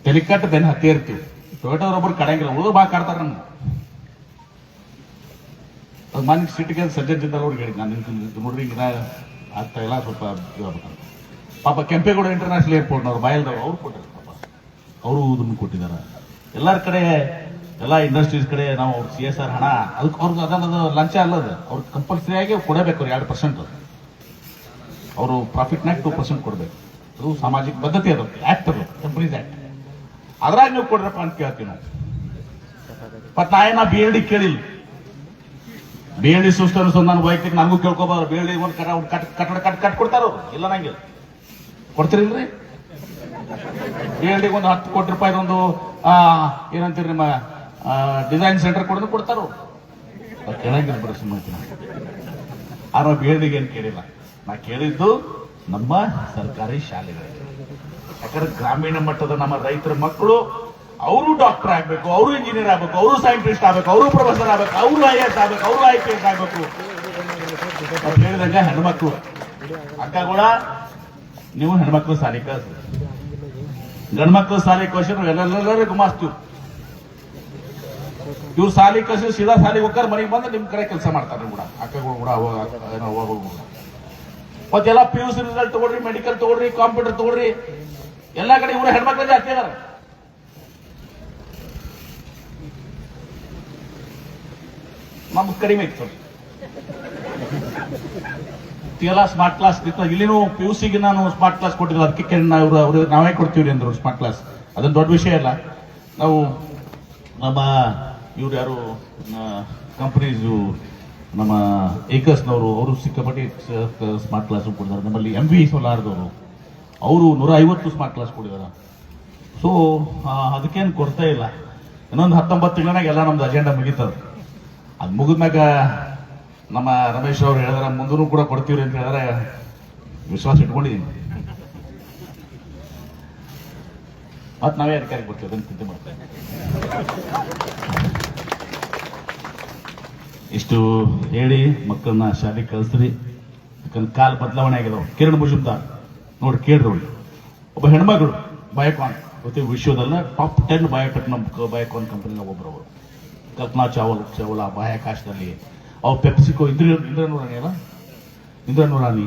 ತೆಲಿಕಟ್ಟು ಬೆನ್ನು ಹತ್ತಿ ಇರ್ತೀವಿ. ಟೊಯೋಟೋರೊಬ್ಬರು ಕಡೆಯಂಗಿಲ್ಲ ಉಳಿದು ಬಾ ಕಾಡ್ತಾರ ನಮ್ಗೆ. ಅದು ಮನೆ ಸಿಟಿಗೆ ಸಜ್ಜನ್ ಜಿಂದಾಲ್ ಅವ್ರಿಗೆ ಹೇಳಿ ನಾನು ನೋಡ್ರಿ ಈಗ ಆಗ್ತಾ ಇಲ್ಲ ಸ್ವಲ್ಪ ಇದಾಗ್ಬೇಕಂತ. ಪಾಪ ಕೆಂಪೇಗೌಡ ಇಂಟರ್ನ್ಯಾಷನಲ್ ಏರ್ಪೋರ್ಟ್ನವ್ರು ಬಾಯಲ್ದವ್ರು ಅವ್ರು ಕೊಟ್ಟಿದ್ದಾರೆ ಪಾಪ ಅವರು ಇದನ್ನು ಕೊಟ್ಟಿದ್ದಾರೆ. ಎಲ್ಲರ ಕಡೆ ಎಲ್ಲ ಇಂಡಸ್ಟ್ರೀಸ್ ಕಡೆ ನಾವು ಅವ್ರ ಸಿ ಎಸ್ ಆರ್ ಹಣ ಅದಕ್ಕೆ ಅವ್ರಿಗೆ ಅದನ್ನದು ಲಂಚ ಅಲ್ಲದ ಅವ್ರಿಗೆ ಕಂಪಲ್ಸರಿ ಆಗಿ ಕೊಡಬೇಕು. ಅವ್ರು 2% ಅವರು ಪ್ರಾಫಿಟ್ನಾಗ 2% ಕೊಡಬೇಕು. ಅದು ಸಾಮಾಜಿಕ ಬದ್ಧತೆ ಅದು ಆಕ್ಟ್ ಅದು ಕಂಪನೀಸ್ ಆಕ್ಟ್. ಅದ್ರಾಗ ನೀವು ಕೊಡ್ರಪ್ಪ ಅಂತ ಕೇಳ್ತೀವಿ ನಾವು. ಮತ್ ನಾ BLD ಕೇಳಿಲ್ಲ. BLD ಸುಷ್ಟ ಅನ್ಸೋದು ನಾನು ವೈಯಕ್ತಿಕ ನನಗೂ ಕೇಳ್ಕೊಬಾರ. BLD ಒಂದು ಕಟ್ಟಡ ಕಟ್ ಕೊಡ್ತಾರ ಅವ್ರು ಇಲ್ಲ ನಂಗೆ ಕೊಡ್ತಿರಿಲ್ರಿ. BLD ಒಂದು 10 ಕೋಟಿ ರೂಪಾಯಿ ಒಂದು ಏನಂತೀರಿ ನಿಮ್ಮ ಡಿಸೈನ್ ಸೆಂಟರ್ ಕೊಡೋದು ಕೊಡ್ತಾರ ಅವ್ರು ಕೇಳಂಗಿಲ್ಲ ಬಿಡ ಸುಮ್ಮನೆ. ಆದ್ರೆ BLD ಏನು ಕೇಳಿಲ್ಲ. ನಾ ಕೇಳಿದ್ದು ನಮ್ಮ ಸರ್ಕಾರಿ ಶಾಲೆಗಳಿಗೆ. ಯಾಕಂದ್ರೆ ಗ್ರಾಮೀಣ ಮಟ್ಟದ ನಮ್ಮ ರೈತರ ಮಕ್ಕಳು ಅವರು ಡಾಕ್ಟರ್ ಆಗ್ಬೇಕು, ಅವರು ಇಂಜಿನಿಯರ್ ಆಗ್ಬೇಕು, ಅವರು ಸೈಂಟಿಸ್ಟ್ ಆಗ್ಬೇಕು, ಅವರು ಪ್ರೊಫೆಸರ್ ಆಗ್ಬೇಕು, ಅವರು IAS ಆಗ್ಬೇಕು, ಅವರು IPS ಆಗ್ಬೇಕು ಅಂತ ಹೇಳಿದಂಗ ಹೆಣ್ಮಕ್ಳು ಅಕ್ಕಗಳ ನೀವು ಹೆಣ್ಮಕ್ಳು ಸಾಲಿ ಕಳ್ಸಿ, ಗಂಡ್ಮಕ್ಳು ಸಾಲಿ ಕಳ್ಸಿದ್ರು ಎಲ್ಲೆಲ್ಲರೂ ಗುಮಾಸ್ತೀವಿ. ಇವ್ರು ಸಾಲಿ ಕಳ್ಸಿ ಸೀದಾ ಸಾಲಿಗೆ ಹೋಗ್ತಾರೆ, ಮನೆಗೆ ಬಂದು ನಿಮ್ ಕಡೆ ಕೆಲಸ ಮಾಡ್ತಾರೆ ಕೂಡ ಅಕ್ಕಗಳು ಕೂಡ ಮತ್ತೆಲ್ಲ PUC ರಿಸಲ್ಟ್ ತಗೊಳ್ರಿ, ಮೆಡಿಕಲ್ ತಗೊಳ್ರಿ, ಕಂಪ್ಯೂಟರ್ ತಗೊಳ್ರಿ, ಎಲ್ಲಾ ಕಡೆ ಇವ್ರ ಹೆಣ್ಮಕ್ಳು ಜಾಸ್ತಿ ಅದಾರ. ನಮ್ಗೆ ಕಡಿಮೆ ಇತ್ತು ಎಲ್ಲ ಸ್ಮಾರ್ಟ್ ಕ್ಲಾಸ್ ಇತ್ತು. ಇಲ್ಲಿನೂ PUCಗೆ ನಾನು ಸ್ಮಾರ್ಟ್ ಕ್ಲಾಸ್ ಕೊಟ್ಟಿದ್ದೆ. ಅದಕ್ಕೆ ಅವ್ರು ನಾವೇ ಕೊಡ್ತೀವಿ ಅಂದ್ರು ಸ್ಮಾರ್ಟ್ ಕ್ಲಾಸ್. ಅದೊಂದು ದೊಡ್ಡ ವಿಷಯ ಅಲ್ಲ. ನಾವು ನಮ್ಮ ಇವ್ರು ಯಾರು ಕಂಪನೀಸ್ ನಮ್ಮ ಏಕಸ್ನವರು ಅವರು ಸಿಕ್ಕಾಪಟ್ಟಿ ಸ್ಮಾರ್ಟ್ ಕ್ಲಾಸ್ ಕೊಟ್ಟಿದ್ದಾರೆ. ನಮ್ಮಲ್ಲಿ MV ಸೋಲಾರ್ದವರು ಅವರು 150 ಸ್ಮಾರ್ಟ್ ಕ್ಲಾಸ್ ಕೊಟ್ಟಿದ್ದಾರೆ. ಸೊ ಅದಕ್ಕೇನು ಕೊರತೆ ಇಲ್ಲ. ಇನ್ನೊಂದು 19 ತಿಂಗಳಾಗ ಎಲ್ಲ ನಮ್ದು ಅಜೆಂಡಾ ಮುಗೀತದ. ಅದು ಮುಗಿದ್ಮ್ಯಾಗ ನಮ್ಮ ರಮೇಶ್ ಅವ್ರು ಹೇಳಿದಾರೆ ಮುಂದೂ ಕೂಡ ಕೊಡ್ತೀವ್ರಿ ಅಂತ ಹೇಳಿದ್ರೆ ವಿಶ್ವಾಸ ಇಟ್ಕೊಂಡಿದ್ದೀನಿ. ಮತ್ತೆ ನಾವೇ ಅಧಿಕಾರಿ ಕೊಡ್ತೀವಿ ಅದನ್ನು ಚಿಂತೆ ಮಾಡ್ತೇವೆ. ಇಷ್ಟು ಹೇಳಿ ಮಕ್ಕಳನ್ನ ಶಾಲೆಗೆ ಕಳಿಸ್ರಿ. ಕಾಲ ಬದಲಾವಣೆ ಆಗಿದಾವೆ. ಕಿರಣ್ ಮುಜುಮ್ದಾರ್ ನೋಡಿ ಕೇಳ್ರಿ, ಒಬ್ಬ ಹೆಣ್ಮಗಳು ಬಯೋಕಾನ್ ಗೊತ್ತಿ ವಿಶ್ವದಲ್ಲ ಟಾಪ್ 10 ಬಯೋಕಾನ್ ಕಂಪನಿನ ಒಬ್ಬರವರು. ಕಲ್ಪನಾ ಚಾವ್ಲಾ ಬಾಹ್ಯಾಕಾಶದಲ್ಲಿ, ಅವ್ರು ಪೆಪ್ಸಿಕೋ ಇಂದ್ರ ನೂರಾನಿ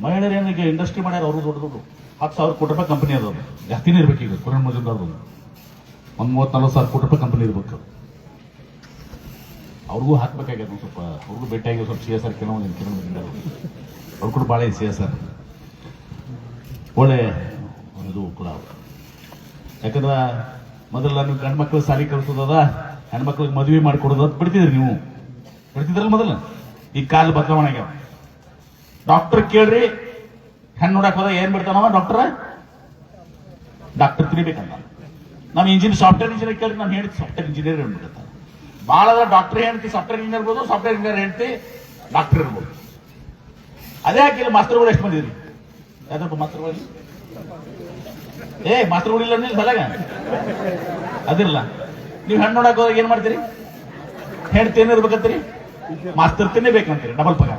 ಮಹಿಳೆಯರಿಗೆ ಇಂಡಸ್ಟ್ರಿ ಮಾಡ್ಯಾರ. ಅವರು ದೊಡ್ಡ 10,000 ಕೋಟಿ ರೂಪಾಯಿ ಕಂಪನಿ ಅದ. ಜಾಸ್ತಿನೇ ಇರ್ಬೇಕು. ಈಗ ಕಿರಣ್ ಮುಜುಮ್ದಾರ್ದು ಒಂದು 30-40 ಕೋಟಿ ರೂಪಾಯಿ ಕಂಪನಿ ಇರ್ಬೇಕು. ಅವ್ರಿಗೂ ಹಾಕ್ಬೇಕಾಗ್ಯದ ಸ್ವಲ್ಪ. ಅವ್ರಿಗೂ ಭೇಟಿಯಾಗಿ ಸ್ವಲ್ಪ CSR ಕಿರಣ್ ಮುಜುಮ್ದಾರ್ ಅವ್ರು ಕೂಡ ಭಾಳ CSR ಒಳ್ಳೆ ಇದು ಕೂಡ. ಯಾಕಂದ್ರೆ ಮೊದಲ ನೀವು ಗಂಡು ಮಕ್ಕಳು ಸಾಲಿ ಕಲಿಸೋದ, ಹೆಣ್ಮಕ್ಳಿಗೆ ಮದುವೆ ಮಾಡಿಕೊಡೋದು ಬಿಡ್ತಿದ್ರಿ. ನೀವು ಬಿಡ್ತಿದ್ರಲ್ಲ ಮೊದಲ. ಈ ಕಾಲ ಬದಲಾವಣೆ ಆಗ್ಯಾವ. ಡಾಕ್ಟರ್ ಕೇಳ್ರಿ, ಹೆಣ್ಣು ನೋಡಕ್ ಹೋದ ಏನ್ ಬಿಡ್ತಾನವ ಡಾಕ್ಟರ್ ತಿನ್ಬೇಕಂತ. ನಮ್ಮ ಸಾಫ್ಟ್ವೇರ್ ಇಂಜಿನಿಯರ್ ಕೇಳ್ರಿ, ನಾನು ಹೇಳ್ತಿ ಸಾಫ್ಟ್ವೇರ್ ಇಂಜಿನಿಯರ್ ಹೇಳ್ಬಿಡ್ತಾನೆ. ಭಾಳ ಡಾಕ್ಟರ್ ಹೇಳ್ತಿ ಸಾಫ್ಟ್ವೇರ್ ಇಂಜಿನಿಯರ್ ಇರ್ಬೋದು, ಸಾಫ್ಟ್ವೇರ್ ಇಂಜಿನಿಯರ್ ಹೇಳ್ತಿ ಡಾಕ್ಟರ್ ಇರ್ಬೋದು. ಅದೇ ಹಾಕಿಲ್ಲ. ಮಾಸ್ತರ್ಗಳು ಎಷ್ಟು ಬಂದಿದ್ರಿ? ಯಾವ್ದಪ್ಪ ಮಾಸ್ತರ್ಗಳು? ಮಾಸ್ತರ್ಗಳಿಲ್ಲ ನೀವು ಸಲಗ ಅದಿರಲ್ಲ. ನೀವು ಹೆಣ್ಣು ನೋಡಕ್ ಹೋದಾಗ ಏನ್ ಮಾಡ್ತೀರಿ? ಹೆಣ್ತಿ ಏನಿರ್ಬೇಕಂತೀರಿ? ಮಾಸ್ತರ್ ತಿನ್ನೇಬೇಕಂತೀರಿ, ಡಬಲ್ ಪಗಾರ.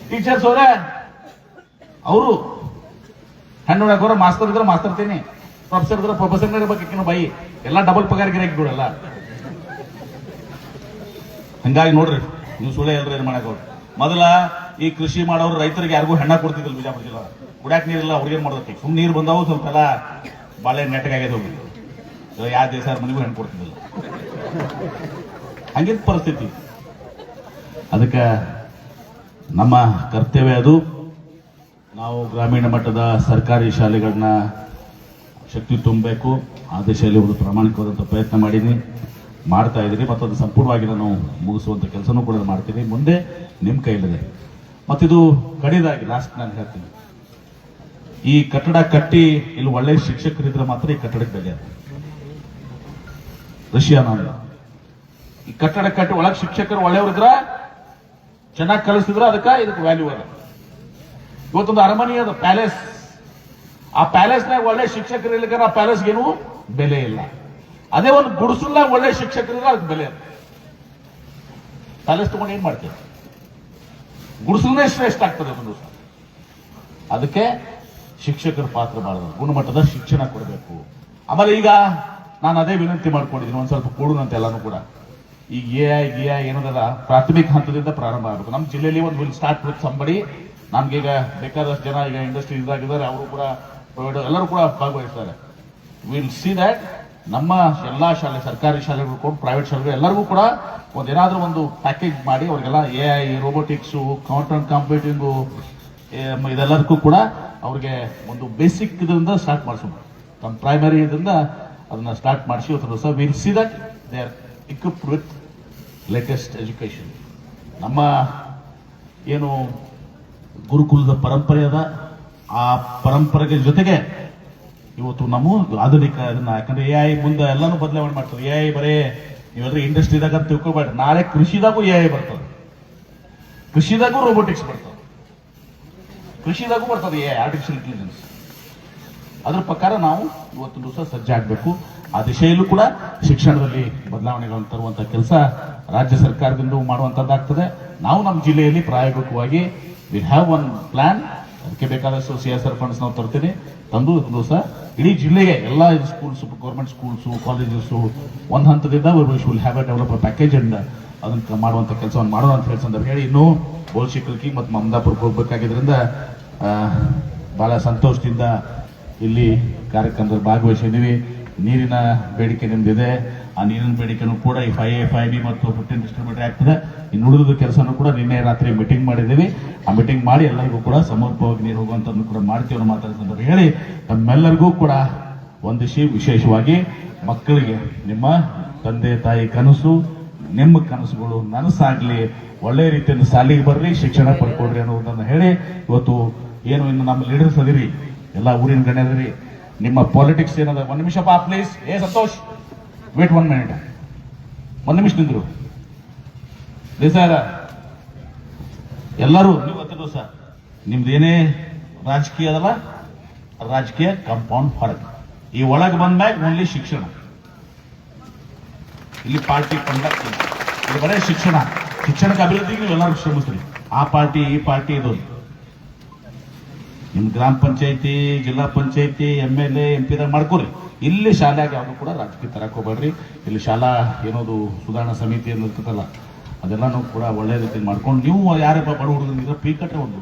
ಟೀಚರ್ಸ್ ಅವ್ರ ಅವರು ಹೆಣ್ಣು ನೋಡಕ್ ಹೋರ ಮಾಸ್ತರ್ ಇದ್ರೆ ಮಾಸ್ತರ್ ತಿನ್ನಿ, ಪ್ರೊಫೆಸರ್ ಇದ್ರೆ ಪ್ರೊಫೆಸರ್ ಇರ್ಬೇಕಿನ ಬಾಯಿ ಎಲ್ಲ ಡಬಲ್ ಪಗಾರ ಗಿರಾಕಿ ಬಿಡಲ್ಲ. ಹಂಗಾಗಿ ನೋಡ್ರಿ ನೀವು ಸುಳ್ಳೆ ಎಲ್ರು ಏನ್ ಮಾಡಕ್ ಹೋಗ್ರಿ. ಮೊದಲ ಈ ಕೃಷಿ ಮಾಡೋರು ರೈತರಿಗೆ ಯಾರಿಗೂ ಹೆಣ್ಣ ಕೊಡ್ತಿದ್ದಿಲ್ಲ. ಬಿಜಾಪುರ ಜಿಲ್ಲಾ ಕುಡಿಯಾಕ ನೀರಿಲ್ಲ, ಅವ್ರಿಗೇನ್ ಮಾಡೋದಕ್ಕೆ ಸುಮ್ ನೀರು ಬಂದಾವು ಸ್ವಲ್ಪ ಎಲ್ಲ ಬಾಳೆ ನೆಟ್ಟಗಾಗ್ಯದ ಹೋಗಿದ್ದು. ಯಾವ ದೇಶ ಮನೆಗೂ ಹೆಣ್ಣು ಕೊಡ್ತಿದ್ದಿಲ್ಲ. ಹಂಗಿದ್ದ ಪರಿಸ್ಥಿತಿ. ಅದಕ್ಕೆ ನಮ್ಮ ಕರ್ತವ್ಯ ಅದು. ನಾವು ಗ್ರಾಮೀಣ ಮಟ್ಟದ ಸರ್ಕಾರಿ ಶಾಲೆಗಳನ್ನ ಶಕ್ತಿ ತುಂಬಬೇಕು. ಆ ದಿಶೆಯಲ್ಲಿ ಒಂದು ಪ್ರಾಮಾಣಿಕವಾದಂಥ ಪ್ರಯತ್ನ ಮಾಡ್ತಾ ಇದ್ದೀನಿ. ಮತ್ತು ಅದು ಸಂಪೂರ್ಣವಾಗಿ ನಾನು ಮುಗಿಸುವಂಥ ಕೆಲಸನೂ ಕೂಡ ಮಾಡ್ತೀನಿ. ಮುಂದೆ ನಿಮ್ಮ ಕೈಲಿದೆ. ಮತ್ತಿದು ಕಡೆಯದಾಗಿ ಲಾಸ್ಟ್ ನಾನು ಹೇಳ್ತೀನಿ, ಈ ಕಟ್ಟಡ ಕಟ್ಟಿ ಇಲ್ಲಿ ಒಳ್ಳೆ ಶಿಕ್ಷಕರಿದ್ರೆ ಮಾತ್ರ ಈ ಕಟ್ಟಡಕ್ಕೆ ಬೆಲೆ. ರಷ್ಯಾನ ಈ ಕಟ್ಟಡ ಕಟ್ಟಿ ಒಳಗೆ ಶಿಕ್ಷಕರು ಒಳ್ಳೆಯವ್ರಿದ್ರ ಚೆನ್ನಾಗಿ ಕಲಿಸ್ತಿದ್ರ ಇದಕ್ಕೆ ವ್ಯಾಲ್ಯೂ ಅದ. ಇವತ್ತೊಂದು ಅರಮನೆ ಅದ, ಪ್ಯಾಲೇಸ್. ಆ ಪ್ಯಾಲೇಸ್ನಾಗ ಒಳ್ಳೆ ಶಿಕ್ಷಕರು ಇರ್ಲಿಕ್ಕೆ ಆ ಪ್ಯಾಲೇಸ್ಗೇನು ಬೆಲೆ ಇಲ್ಲ. ಅದೇ ಒಂದು ಗುಡಿಸಲ್ನಾಗ ಒಳ್ಳೆ ಶಿಕ್ಷಕರಿದ್ರೆ ಅದಕ್ಕೆ ಬೆಲೆ ಅದ. ಪ್ಯಾಲೇಸ್ ತಗೊಂಡು ಏನ್ ಮಾಡ್ತೇವೆ? ಗುಡಿಸಲ್ನೇ ಶ್ರೇಷ್ಠ ಆಗ್ತದೆ ಒಂದು ದಿವಸ. ಅದಕ್ಕೆ ಶಿಕ್ಷಕರ ಪಾತ್ರ ಬಹಳ ಗುಣಮಟ್ಟದ ಶಿಕ್ಷಣ ಕೊಡಬೇಕು. ಆಮೇಲೆ ಈಗ ನಾನು ಅದೇ ವಿನಂತಿ ಮಾಡ್ಕೊಂಡಿದ್ದೀನಿ, ಒಂದ್ ಸ್ವಲ್ಪ ಕೂಡುನಂತೆ ಎಲ್ಲಾನು ಕೂಡ. ಈಗ ಎ ಐ ಏನದಲ್ಲ ಪ್ರಾಥಮಿಕ ಹಂತದಿಂದ ಪ್ರಾರಂಭ ಆಗಬೇಕು. ನಮ್ಮ ಜಿಲ್ಲೆಯಲ್ಲಿ ಒಂದು ವಿಲ್ ಸ್ಟಾರ್ಟ್ ವಿತ್ ಸಂಬಡಿ. ನಮ್ಗೀಗ ಬೇಕಾದಷ್ಟು ಜನ ಈಗ ಇಂಡಸ್ಟ್ರಿ ಇದಾಗಿದ್ದಾರೆ, ಅವರು ಕೂಡ ಎಲ್ಲರೂ ಕೂಡ ಭಾಗವಹಿಸ್ತಾರೆ. ವಿಲ್ ಸಿ ದಟ್ ನಮ್ಮ ಎಲ್ಲಾ ಶಾಲೆ, ಸರ್ಕಾರಿ ಶಾಲೆಗಳು ಕೂಡ ಪ್ರೈವೇಟ್ ಶಾಲೆಗಳು ಎಲ್ಲರಿಗೂ ಕೂಡ ಏನಾದ್ರೂ ಒಂದು ಪ್ಯಾಕೇಜ್ ಮಾಡಿ ಅವ್ರಿಗೆಲ್ಲ ಎ ಐ, ರೋಬೋಟಿಕ್ಸು, ಕಾಂಟೆಂಟ್ ಕಂಪ್ಯೂಟಿಂಗು ಇದೆಲ್ಲದಕ್ಕೂ ಕೂಡ ಅವ್ರಿಗೆ ಒಂದು ಬೇಸಿಕ್ ಇದರಿಂದ ಸ್ಟಾರ್ಟ್ ಮಾಡಿಸೋಣ. ನಮ್ಮ ಪ್ರೈಮರಿ ಇದರಿಂದ ಅದನ್ನ ಸ್ಟಾರ್ಟ್ ಮಾಡಿಸಿ ಇವತ್ತು ದಿವಸ will see that they are equipped with latest education. ನಮ್ಮ ಏನು ಗುರುಕುಲದ ಪರಂಪರೆ ಅದ, ಆ ಪರಂಪರೆಗೆ ಜೊತೆಗೆ ಇವತ್ತು ನಮ್ಮ ಆಧುನಿಕ ಅದನ್ನ, ಯಾಕಂದ್ರೆ ಎ ಐ ಮುಂದೆ ಎಲ್ಲಾನು ಬದಲಾವಣೆ ಮಾಡ್ತದೆ. ಎ ಐ ಬರೇ ನೀವೆಲ್ಲರೂ ಇಂಡಸ್ಟ್ರಿದಾಗ ಅಂತ ತಿಳ್ಕೊಬೇಡ್ರಿ, ನಾಳೆ ಕೃಷಿದಾಗೂ ಎ ಐ ಬರ್ತದೆ, ಕೃಷಿದಾಗೂ ರೋಬೋಟಿಕ್ಸ್ ಬರ್ತದೆ, ಕೃಷಿದಾಗೂ ಬರ್ತದೆ ಎ ಐ, ಆರ್ಟಿಫಿಷಿಯಲ್ ಇಂಟೆಲಿಜೆನ್ಸ್. ಅದ್ರ ಪ್ರಕಾರ ನಾವು ಇವತ್ತು ದಿವಸ ಸಜ್ಜಾಗಬೇಕು. ಆ ದಿಶೆಯಲ್ಲೂ ಕೂಡ ಶಿಕ್ಷಣದಲ್ಲಿ ಬದಲಾವಣೆಗಳನ್ನು ತರುವಂತಹ ಕೆಲಸ ರಾಜ್ಯ ಸರ್ಕಾರದಿಂದ ಮಾಡುವಂತದ್ದಾಗ್ತದೆ. ನಾವು ನಮ್ಮ ಜಿಲ್ಲೆಯಲ್ಲಿ ಪ್ರಾಯೋಗಿಕವಾಗಿ ವಿ ಹ್ಯಾವ್ ಒನ್ ಪ್ಲಾನ್. ಅದಕ್ಕೆ ಬೇಕಾದಷ್ಟು CSR ಫಂಡ್ಸ್ ನಾವು ತರ್ತೀನಿ, ತಂದು ದಿವಸ ಇಡೀ ಜಿಲ್ಲೆಗೆ ಎಲ್ಲ ಸ್ಕೂಲ್ಸ್, ಗೌರ್ಮೆಂಟ್ ಸ್ಕೂಲ್ಸು, ಕಾಲೇಜಸ್ಸು ಒಂದು ಹಂತದಿಂದ will have A develop package and ಅದನ್ನ ಮಾಡುವಂತ ಕೆಲಸವನ್ನು ಮಾಡೋಣ ಅಂತ ಹೇಳಿ ಸಂದರ್ಭ ಹೇಳಿ, ಇನ್ನೂ ಬೋಲ್ಶಿಕಲ್ಕಿ ಮತ್ತು ಮಮದಾಪುರಕ್ಕೆ ಹೋಗ್ಬೇಕಾಗಿದ್ರಿಂದ ಬಹಳ ಸಂತೋಷದಿಂದ ಇಲ್ಲಿ ಕಾರ್ಯಕ್ರಮದಲ್ಲಿ ಭಾಗವಹಿಸಿದ್ದೀವಿ. ನೀರಿನ ಬೇಡಿಕೆ ನಿಮ್ದಿದೆ, ಆ ನೀರಿನ ಬೇಡಿಕೆನೂ ಕೂಡ ಈ 5A, 5B ಮತ್ತು 15 ಡಿಸ್ಟ್ರಿಬ್ಯೂಟರ್ ಆಗ್ತದೆ. ಇನ್ನು ಉಳಿದ ಕೆಲಸನೂ ಕೂಡ ನಿನ್ನೆ ರಾತ್ರಿ ಮೀಟಿಂಗ್ ಮಾಡಿದ್ದೀವಿ. ಆ ಮೀಟಿಂಗ್ ಮಾಡಿ ಎಲ್ಲರಿಗೂ ಕೂಡ ಸಮರ್ಪಕವಾಗಿ ನೀರು ಹೋಗುವಂಥದ್ದು ಕೂಡ ಮಾಡ್ತೀವಿ ಅನ್ನೋ ಮಾತಾಡ್ತಾರೆ ಹೇಳಿ, ನಮ್ಮೆಲ್ಲರಿಗೂ ಕೂಡ ಒಂದಿಸಿ ವಿಶೇಷವಾಗಿ ಮಕ್ಕಳಿಗೆ ನಿಮ್ಮ ತಂದೆ ತಾಯಿ ಕನಸು, ನಿಮ್ಮ ಕನಸುಗಳು ನನಸಾಗ್ಲಿ, ಒಳ್ಳೆ ರೀತಿಯಿಂದ ಶಾಲೆಗೆ ಬರ್ರಿ, ಶಿಕ್ಷಣ ಪಡ್ಕೊಡ್ರಿ ಅನ್ನೋದನ್ನ ಹೇಳಿ, ಇವತ್ತು ಏನು ಇನ್ನು ನಮ್ಮ ಲೀಡರ್ಸ್ ಅದಿರಿ, ಎಲ್ಲ ಊರಿನ ಗಣ್ಯದಿರಿ, ನಿಮ್ಮ ಪಾಲಿಟಿಕ್ಸ್ ಏನದ. ಒಂದ್ ನಿಮಿಷ ಪ್ಲೀಸ್. ಸಂತೋಷ್ ವೇಟ್ 1 minute, ಒಂದ್ ನಿಮಿಷ ನಿಂದ್ರು. ದೇಸಾಯರ ಎಲ್ಲರೂ ನೀವು ಗೊತ್ತಿದ್ದು ಸರ್, ನಿಮ್ದೇನೇ ರಾಜಕೀಯ ಅದಲ್ಲ, ರಾಜಕೀಯ ಕಾಂಪೌಂಡ್ ಹೊರಗೆ, ಈ ಒಳಗೆ ಬಂದ್ಮ್ಯಾಗ ಓನ್ಲಿ ಶಿಕ್ಷಣ. ಇಲ್ಲಿ ಪಾರ್ಟಿ ಕಂಡಕ್ಟ್, ಇಲ್ಲಿ ಬರೇ ಶಿಕ್ಷಣ, ಶಿಕ್ಷಣಕ್ಕೆ ಅಭಿವೃದ್ಧಿಗೆ ನೀವು ಎಲ್ಲರೂ ಶ್ರಮಿಸ್ರಿ. ಆ ಪಾರ್ಟಿ ಈ ಪಾರ್ಟಿ ಇದು ನಿಮ್ ಗ್ರಾಮ ಪಂಚಾಯತಿ, ಜಿಲ್ಲಾ ಪಂಚಾಯತಿ, MLA, MP ಮಾಡ್ಕೊರಿ. ಇಲ್ಲಿ ಶಾಲೆಯಾಗ ಯಾವುದು ಕೂಡ ರಾಜಕೀಯ ತರಕ್ ಹೋಗ್ಬೇಡ್ರಿ. ಇಲ್ಲಿ ಶಾಲಾ ಏನೋದು ಸುಧಾರಣಾ ಸಮಿತಿ ಅನ್ನೋದಲ್ಲ, ಅದೆಲ್ಲಾನು ಕೂಡ ಒಳ್ಳೆ ರೀತಿ ಮಾಡ್ಕೊಂಡು ನೀವು ಯಾರಪ್ಪ ಬಡ ಹುಡುಗನಿದ್ರೆ ಫೀ ಕಟ್ರೆ, ಒಂದು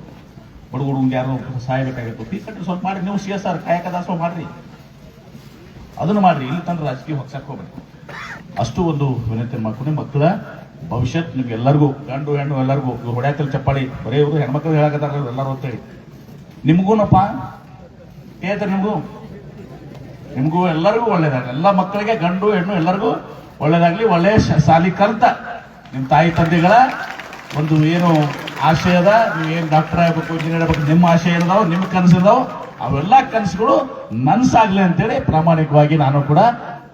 ಬಡ ಹುಡುಗಂಗೆ ಯಾರು ಸಹಾಯಬೇಕಾಗಿತ್ತು ಫೀ ಕಟ್ರೆ ಸ್ವಲ್ಪ ಮಾಡಿ. ನೀವು CSR ಕಾಯಕ ದಾಸೋಹ ಮಾಡ್ರಿ, ಅದನ್ನು ಮಾಡ್ರಿ. ಇಲ್ಲಿ ತಂದ್ರೆ ರಾಜಕೀಯ ಹೊಕ್ಸಕ್ ಹೋಗ್ಬೇಡಿ. ಅಷ್ಟು ಒಂದು ವಿನಂತಿ ಮಾಡ್ಕೊಂಡು ಮಕ್ಕಳ ಭವಿಷ್ಯತ್ ನಿಮ್ಗೆ ಎಲ್ಲರಿಗೂ, ಗಂಡು ಹೆಣ್ಣು ಎಲ್ಲರಿಗೂ, ಇವ್ರು ಹೊಡ್ಯಾಕಲ್ ಚಪ್ಪಾಳಿ ಬರೀ ಇವರು ಹೆಣ್ಮಕ್ಳು ಹೇಳಕತ್ತಾರ ಎಲ್ಲರೂ ಅಂತೇಳಿ, ನಿಮಗೂನಪ್ಪ ಹೇಳ್ತಾರೆ, ನಿಮಗೂ ಎಲ್ಲರಿಗೂ ಒಳ್ಳೇದಾಗಲಿ. ಎಲ್ಲ ಮಕ್ಕಳಿಗೆ ಗಂಡು ಹೆಣ್ಣು ಎಲ್ಲರಿಗೂ ಒಳ್ಳೇದಾಗ್ಲಿ. ಒಳ್ಳೆ ಶಾಲಿ ಕಲಿತ ನಿಮ್ಮ ತಾಯಿ ತಂದೆಗಳ ಒಂದು ಏನು ಆಶಯದ, ನೀವೇನು ಡಾಕ್ಟರ್ ಆಗ್ಬೇಕು, ಇಂಜಿನಿಯರ್ ಆಗ್ಬೇಕು, ನಿಮ್ಮ ಆಶಯ ಇದಾವ, ನಿಮ್ಮ ಕನಸಿದಾವ, ಅವೆಲ್ಲ ಕನಸುಗಳು ನನ್ಸಾಗ್ಲಿ ಅಂತೇಳಿ ಪ್ರಾಮಾಣಿಕವಾಗಿ ನಾನು ಕೂಡ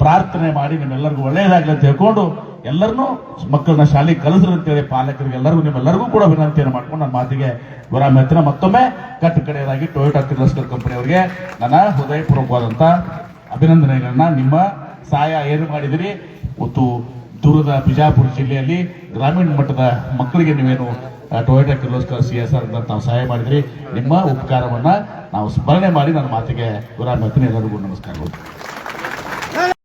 ಪ್ರಾರ್ಥನೆ ಮಾಡಿ ನಿಮ್ಮೆಲ್ಲರಿಗೂ ಒಳ್ಳೇದಾಗ್ಲಿ ಅಂತ ಹೇಳ್ಕೊಂಡು ಎಲ್ಲರನ್ನೂ ಮಕ್ಕಳನ್ನ ಶಾಲೆಗೆ ಕಲಿಸ್ರಿ ಅಂತೇಳಿ ಪಾಲಕರಿಗೆ ಎಲ್ಲರಿಗೂ ನಿಮ್ಮೆಲ್ಲರಿಗೂ ಕೂಡ ವಿನಂತಿಯನ್ನು ಮಾಡ್ಕೊಂಡು ನನ್ನ ಮಾತಿಗೆ ವಿರಾಮ ಹೇಳ್ತೀನಿ. ಮತ್ತೊಮ್ಮೆ ಕಟ್ಟು ಕಡೆಯದಾಗಿ ಟೊಯೋಟಾ ಕಿರ್ಲೋಸ್ಕರ್ ಕಂಪನಿ ಅವರಿಗೆ ನನ್ನ ಹೃದಯಪೂರ್ವಕವಾದಂತ ಅಭಿನಂದನೆಗಳನ್ನ. ನಿಮ್ಮ ಸಹಾಯ ಏನು ಮಾಡಿದಿರಿ, ಇವತ್ತು ದೂರದ ಬಿಜಾಪುರ ಜಿಲ್ಲೆಯಲ್ಲಿ ಗ್ರಾಮೀಣ ಮಟ್ಟದ ಮಕ್ಕಳಿಗೆ ನೀವೇನು ಟೊಯೋಟಾ ಕಿರ್ಲೋಸ್ಕರ್ CSR ಅಂತ ತಾವು ಸಹಾಯ ಮಾಡಿದ್ರಿ, ನಿಮ್ಮ ಉಪಕಾರವನ್ನ ನಾವು ಸ್ಮರಣೆ ಮಾಡಿ ನನ್ನ ಮಾತಿಗೆ ವಿರಾಮ ಹೇಳ್ತೀನಿ. ಎಲ್ಲರಿಗೂ ನಮಸ್ಕಾರಗಳು.